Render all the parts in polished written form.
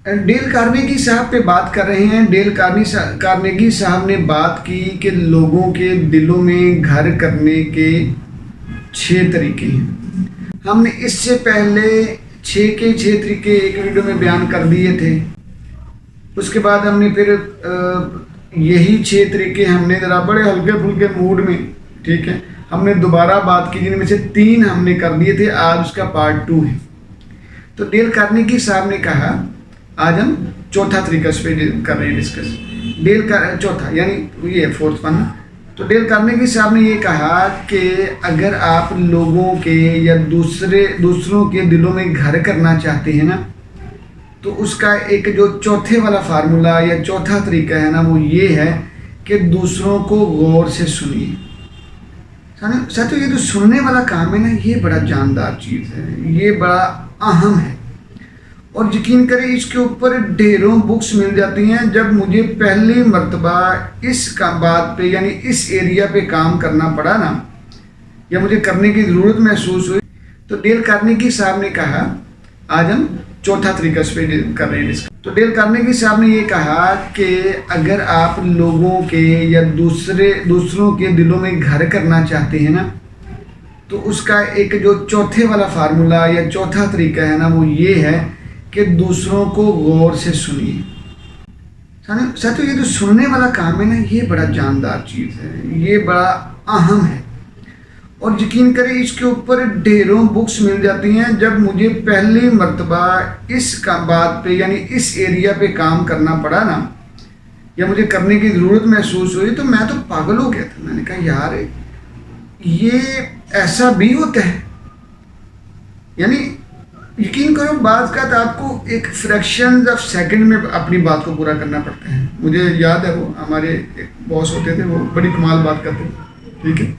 Deal Carnegie صاحب پہ بات کر رہے ہیں۔ ڈیل کارنیگی صاحب نے بات کی کہ لوگوں کے دلوں میں گھر کرنے کے 6 طریقے ہیں۔ ہم نے اس سے پہلے 6 طریقے ایک ویڈیو میں بیان کر دیے تھے۔ اس کے بعد ہم نے پھر یہی 6 طریقے ہم نے ذرا بڑے ہلکے پھلکے موڈ میں، ٹھیک ہے، ہم نے دوبارہ بات کی، جن میں سے 3 ہم نے کر دیے تھے۔ آج اس کا پارٹ 2 ہے۔ تو ڈیل کارنیگی صاحب نے کہا آج ہم چوتھا طریقہ اس پہ کر رہے ہیں ڈسکس۔ چوتھا یعنی یہ 4th ون۔ تو ڈیل کارنیگی صاحب نے یہ کہا کہ اگر آپ لوگوں کے یا دوسروں کے دلوں میں گھر کرنا چاہتے ہیں نا، تو اس کا ایک جو چوتھے والا فارمولا یا چوتھا طریقہ ہے نا، وہ یہ ہے کہ دوسروں کو غور سے سنیے۔ ساتھیو، یہ جو سننے والا کام ہے نا، یہ بڑا جاندار چیز ہے، یہ بڑا اہم ہے، اور یقین کریں اس کے اوپر ڈھیروں بکس مل جاتی ہیں۔ جب مجھے پہلی مرتبہ اس بات پہ یعنی اس ایریا پہ کام کرنا پڑا نا، یا مجھے کرنے کی ضرورت محسوس ہوئی، تو ڈیل کارنیگی صاحب نے کہا آج ہم چوتھا طریقہ اس پہ کر رہے ہیں۔ تو ڈیل کارنیگی صاحب نے یہ کہا کہ اگر آپ لوگوں کے یا دوسروں کے دلوں میں گھر کرنا چاہتے ہیں نا، تو اس کا ایک جو چوتھے والا فارمولا یا چوتھا طریقہ ہے نا، وہ یہ ہے کہ دوسروں کو غور سے سنیے۔ ساتھیو، یہ جو سننے والا کام ہے نا، یہ بڑا جاندار چیز ہے، یہ بڑا اہم ہے، اور یقین کریں اس کے اوپر ڈھیروں بکس مل جاتی ہیں۔ جب مجھے پہلی مرتبہ اس بات پہ یعنی اس ایریا پہ کام کرنا پڑا نا، یا مجھے کرنے کی ضرورت محسوس ہوئی، تو میں تو پاگل ہو گیا تھا۔ میں نے کہا یار یہ ایسا بھی ہوتا ہے، یعنی یقین کرو بعض کا آپ کو ایک فریکشن آف سیکنڈ میں اپنی بات کو پورا کرنا پڑتا ہے۔ مجھے یاد ہے وہ ہمارے ایک باس ہوتے تھے، وہ بڑی کمال بات کرتے تھے، ٹھیک ہے،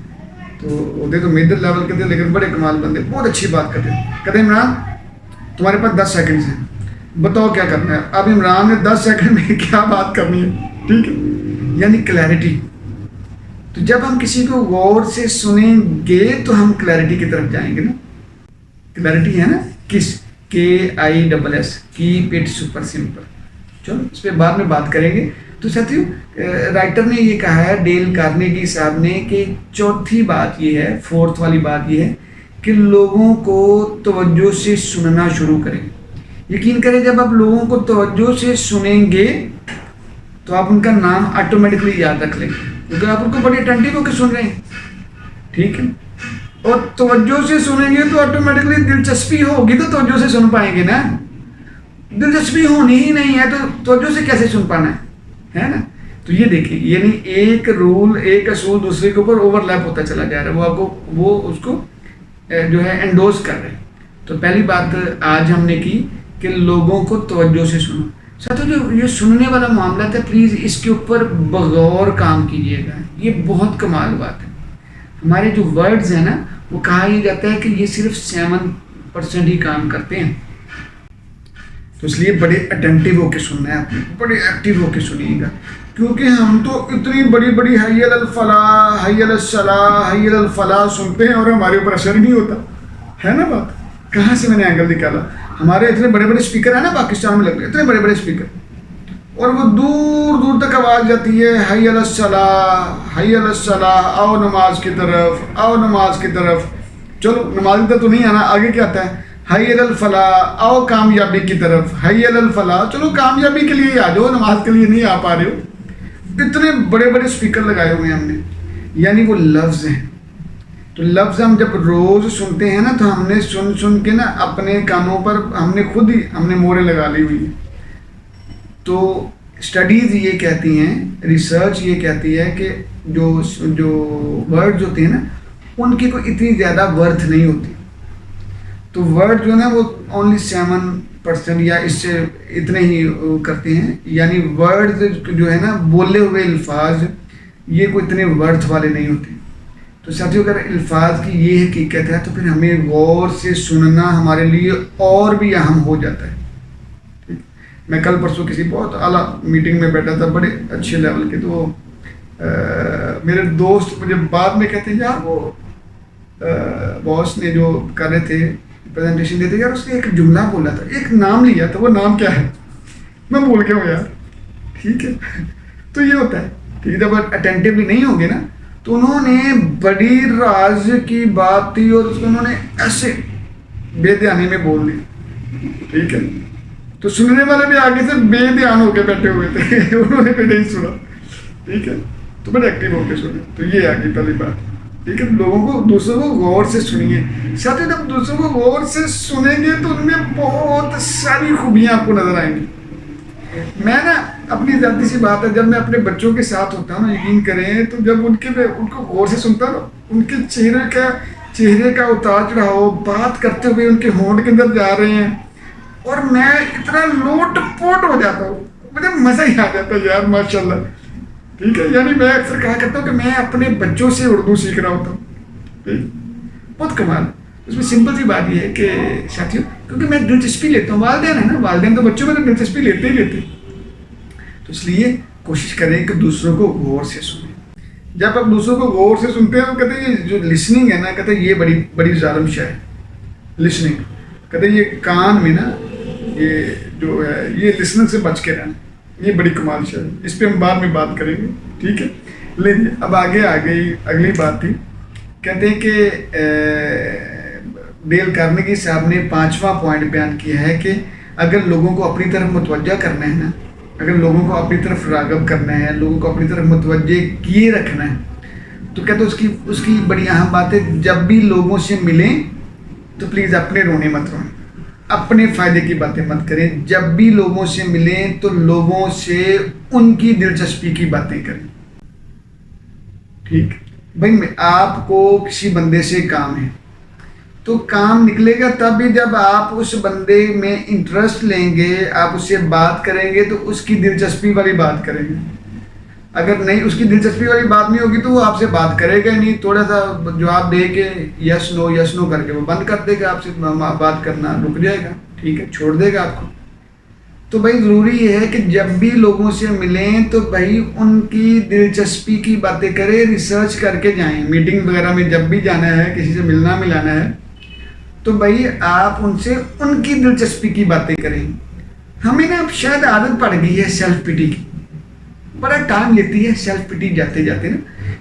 تو ہوتے تو میڈل لیول کے تھے لیکن بڑے کمال بندے، بہت اچھی بات کرتے تھے۔ کہتے عمران تمہارے پاس 10 سیکنڈز ہیں، بتاؤ کیا کرنا ہے۔ اب عمران نے 10 سیکنڈ میں کیا بات کرنی ہے، ٹھیک ہے، یعنی کلیئرٹی۔ تو جب ہم کسی کو غور سے سنیں گے تو ہم کلیئرٹی کی طرف جائیں گے نا۔ کلیئرٹی ہے نا، کس KISS، keep it super simple. چلو اس پہ بعد میں بات کریں گے۔ تو ساتھیو، رائٹر نے یہ کہا ہے ڈیل کارنیگی صاحب نے کہ چوتھی بات یہ ہے، 4th والی بات یہ ہے کہ لوگوں کو توجہ سے سننا شروع کریں۔ یقین کریں جب آپ لوگوں کو توجہ سے سنیں گے تو آپ ان کا نام آٹومیٹکلی یاد رکھ لیں گے، کیونکہ آپ ان کو بڑی اٹینٹیو ہو کے سن رہے ہیں، ٹھیک ہے، اور توجہ سے سنیں گے تو آٹومیٹکلی دلچسپی ہوگی تو توجہ سے سن پائیں گے نا۔ دلچسپی ہونی ہی نہیں ہے تو توجہ سے کیسے سن پانا ہے نا۔ تو یہ دیکھیں، یعنی ایک رول، ایک اصول دوسرے کے اوپر اوور لیپ ہوتا چلا جا رہا ہے، وہ اس کو جو ہے انڈوز کر رہے ہیں۔ تو پہلی بات آج ہم نے کی کہ لوگوں کو توجہ سے سنو۔ ساتھیو، جو یہ سننے والا معاملہ تھا، پلیز اس کے اوپر بغور کام کیجیے گا، یہ بہت کمال بات ہے۔ ہمارے جو ورڈز ہیں نا، وہ کہا یہ جاتا ہے کہ یہ صرف 7% ہی کام کرتے ہیں، تو اس لیے بڑے اٹینٹیو ہو کے سننا ہے، آپ نے بڑے ایکٹیو ہو کے سنیے گا، کیونکہ ہم تو اتنی بڑی بڑی حی علی الفلاح، حی علی الصلاح، حی علی الفلاح سنتے ہیں اور ہمارے اوپر اثر نہیں ہوتا ہے نا۔ بات کہاں سے میں نے اینگل نکالا؟ ہمارے اتنے بڑے بڑے اسپیکر ہیں نا پاکستان میں، لگ رہے اتنے بڑے بڑے اسپیکر، اور وہ دور دور تک آواز جاتی ہے، حی علی الصلاح، حی علی الصلاح، آؤ نماز کی طرف، آؤ نماز کی طرف۔ چلو نماز کی طرف تو نہیں آنا، آگے کیا آتا ہے، حی علی الفلاح، آؤ کامیابی کی طرف، حی علی الفلاح۔ چلو کامیابی کے لیے ہی آ جاؤ، نماز کے لیے نہیں آ پا رہے ہو۔ اتنے بڑے بڑے اسپیکر لگائے ہوئے ہیں ہم نے، یعنی وہ لفظ ہیں۔ تو لفظ ہم جب روز سنتے ہیں نا، تو ہم نے سن کے نا اپنے کانوں پر ہم نے مورے لگا لی ہوئی ہیں۔ تو اسٹڈیز یہ کہتی ہیں، ریسرچ یہ کہتی ہے کہ جو ورڈز ہوتے ہیں نا، ان کی کوئی اتنی زیادہ ورتھ نہیں ہوتی۔ تو ورڈ جو ہے نا وہ اونلی 7% یا اس سے اتنے ہی کرتے ہیں، یعنی ورڈ جو ہے نا، بولے ہوئے الفاظ یہ کوئی اتنے ورتھ والے نہیں ہوتے۔ تو ساتھیو، اگر الفاظ کی یہ حقیقت ہے تو پھر ہمیں غور سے سننا ہمارے لیے اور بھی اہم ہو جاتا ہے۔ میں کل پرسوں کسی بہت اعلیٰ میٹنگ میں بیٹھا تھا، بڑے اچھے لیول کے، تو میرے دوست مجھے بعد میں کہتے ہیں یار وہ باس نے جو کر رہے تھے پریزنٹیشن دیتے، یار اس نے ایک جملہ بولا تھا، ایک نام لیا تھا، وہ نام کیا ہے؟ میں بھول گیا ہوں یار. ٹھیک ہے, تو یہ ہوتا ہے. ٹھیک ہے, جب اٹینٹیولی نہیں ہوں گے نا, تو انہوں نے بڑی راز کی بات تھی اور اس کو انہوں نے ایسے بے دھیانی میں بول دی. ٹھیک ہے, تو سننے والے بھی آگے سے بے دھیان ہو کے بیٹھے ہوئے تھے, انہوں نے بھی نہیں سنا. ٹھیک ہے, تو بڑے ایکٹیو ہو کے سنے. تو یہ آگے پہلی بات. ٹھیک ہے, لوگوں کو, دوسروں کو غور سے سنیے. ساتھ ہی جب دوسروں کو غور سے سنیں گے تو ان میں بہت ساری خوبیاں آپ کو نظر آئیں گی. میں نا اپنی ذاتی سی بات ہے, جب میں اپنے بچوں کے ساتھ ہوتا ہوں نا, یقین کریں, تو جب ان کو غور سے سنتا ہوں, ان کے چہرے کا اتار چڑھاؤ, بات کرتے ہوئے ان کے ہونٹ کے اندر جا رہے ہیں, اور میں اتنا لوٹ پوٹ ہو جاتا ہوں, مجھے مزہ ہی آ جاتا ہے یار, ماشاء اللہ. ٹھیک ہے, یعنی میں اکثر کہا کرتا ہوں کہ میں اپنے بچوں سے اردو سیکھ رہا ہوتا ہوں. بہت کمال. اس میں سمپل سی بات یہ ہے کہ ساتھیوں, کیونکہ میں دلچسپی لیتا ہوں, والدین ہے نا, والدین تو بچوں میں تو دلچسپی لیتے ہی لیتے, تو اس لیے کوشش کریں کہ دوسروں کو غور سے سنیں. جب آپ دوسروں کو غور سے سنتے ہیں تو کہتے ہیں یہ جو لسننگ ہے نا, کہتے ہیں یہ بڑی ظالم شے ہے لسننگ. کہتے ہیں یہ کان میں نا, یہ جو ہے یہ لسننگ سے بچ کے رہنا, یہ بڑی کمال شے ہے. اس پہ ہم بعد میں بات کریں گے. ٹھیک ہے, لیکن اب آگے اگلی بات تھی. کہتے ہیں کہ ڈیل کارنیگی صاحب نے 5واں پوائنٹ بیان کیا ہے کہ اگر لوگوں کو اپنی طرف متوجہ کرنا ہے نا, اگر لوگوں کو اپنی طرف راغب کرنا ہے, لوگوں کو اپنی طرف متوجہ کیے رکھنا ہے, تو کہتے ہیں اس کی بڑی اہم بات ہے, جب بھی لوگوں سے ملیں تو پلیز اپنے رونے مت روئیں, اپنے فائدے کی باتیں مت کریں. جب بھی لوگوں سے ملیں تو لوگوں سے ان کی دلچسپی کی باتیں کریں. ٹھیک بھائی, آپ کو کسی بندے سے کام ہے تو کام نکلے گا تب بھی جب آپ اس بندے میں انٹرسٹ لیں گے, آپ اس سے بات کریں گے تو اس کی دلچسپی والی بات کریں گے. اگر نہیں, اس کی دلچسپی والی بات نہیں ہوگی تو وہ آپ سے بات کرے گا نہیں, تھوڑا سا جواب دے کے یس نو کر کے وہ بند کر دے گا, آپ سے بات کرنا رک جائے گا. ٹھیک ہے, چھوڑ دے گا آپ کو. تو بھائی ضروری یہ ہے کہ جب بھی لوگوں سے ملیں تو بھائی ان کی دلچسپی کی باتیں کریں, ریسرچ کر کے جائیں. میٹنگ وغیرہ میں جب بھی جانا ہے, کسی سے ملانا ہے, تو بھائی آپ ان سے ان کی دلچسپی کی باتیں کریں. ہمیں نا اب شاید عادت پڑ گئی ہے سیلف پٹی کی, بڑا ٹائم لیتی ہے سیلف پٹی جاتے نا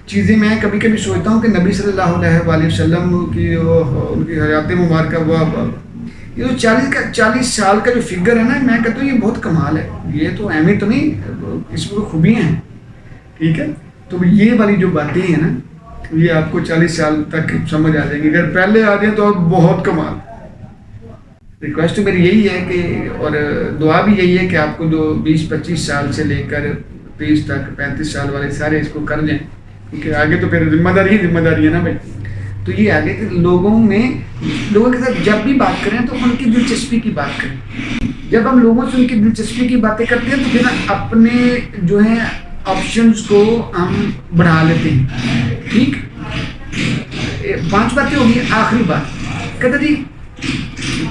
چیزیں. میں کبھی کبھی سوچتا ہوں کہ نبی صلی اللہ علیہ وآلہ وسلم کی ان کی حیات مبارکہ یہ جو 40 سال کا جو فگر ہے نا, میں کہتا ہوں یہ بہت کمال ہے. یہ تو اہمیت تو نہیں, اس میں خوبیاں ہیں. ٹھیک ہے, تو یہ والی جو باتیں ہیں نا, یہ آپ کو 40 سال تک سمجھ آ جائیں گی. اگر پہلے آ جائیں تو بہت کمال. ریکویسٹ میری یہی ہے کہ, اور دعا بھی یہی ہے کہ آپ کو جو 20-25 سال سے لے کر 30 تک 35 سال والے سارے اس کو کر جائیں, کیونکہ آگے تو پھر ذمہ داری ہے نا بھائی. تو یہ آگے کہ لوگوں کے ساتھ جب بھی بات کریں تو ان کی دلچسپی کی بات کریں. جب ہم لوگوں سے ان کی دلچسپی کی باتیں کرتے ہیں تو پھر اپنے جو ہیں آپشنز کو ہم بڑھا لیتے ہیں. ٹھیک, 5 باتیں ہوگی. آخری بات کہتے جی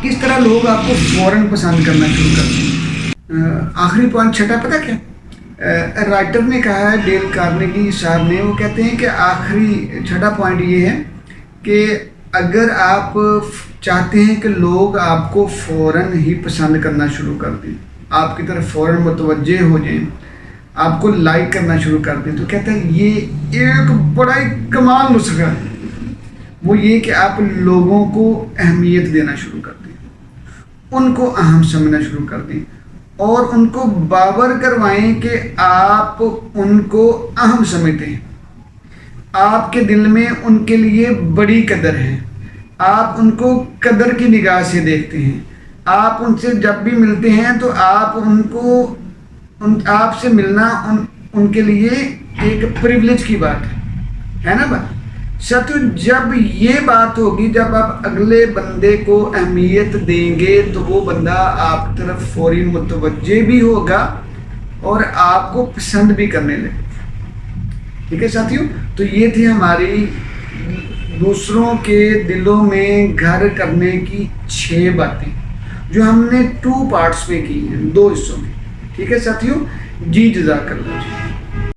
کس طرح لوگ آپ کو فوراً پسند کرنا شروع کرتے ہیں. آخری پوائنٹ 6 پتہ کیا, رائٹر نے کہا ہے, ڈیل کارنیگی صاحب نے, وہ کہتے ہیں کہ آخری 6 پوائنٹ یہ ہے کہ اگر آپ چاہتے ہیں کہ لوگ آپ کو فوراً ہی پسند کرنا شروع کر دیں, آپ کی طرف فوراً متوجہ ہو جائیں, آپ کو لائک کرنا شروع کر دیں, تو کہتے ہیں یہ ایک بڑا ہی کمال نسخہ ہے. وہ یہ کہ آپ لوگوں کو اہمیت دینا شروع کر دیں, ان کو اہم سمجھنا شروع کر دیں, اور ان کو باور کروائیں کہ آپ ان کو اہم سمجھتے ہیں, آپ کے دل میں ان کے لیے بڑی قدر ہے, آپ ان کو قدر کی نگاہ سے دیکھتے ہیں. آپ ان سے جب بھی ملتے ہیں تو آپ آپ سے ملنا ان کے لیے ایک پریولیج کی بات ہے نا بات. ساتھیو, جب یہ بات ہوگی, جب آپ اگلے بندے کو اہمیت دیں گے تو وہ بندہ آپ کی طرف فوری متوجہ بھی ہوگا اور آپ کو پسند بھی کرنے لگے. ٹھیک ہے ساتھیو, تو یہ تھی ہماری دوسروں کے دلوں میں گھر کرنے کی 6 باتیں جو ہم نے 2 پارٹس میں کی ہیں, 2 حصوں میں. ٹھیک ہے ساتھیو, جی جزاک اللہ.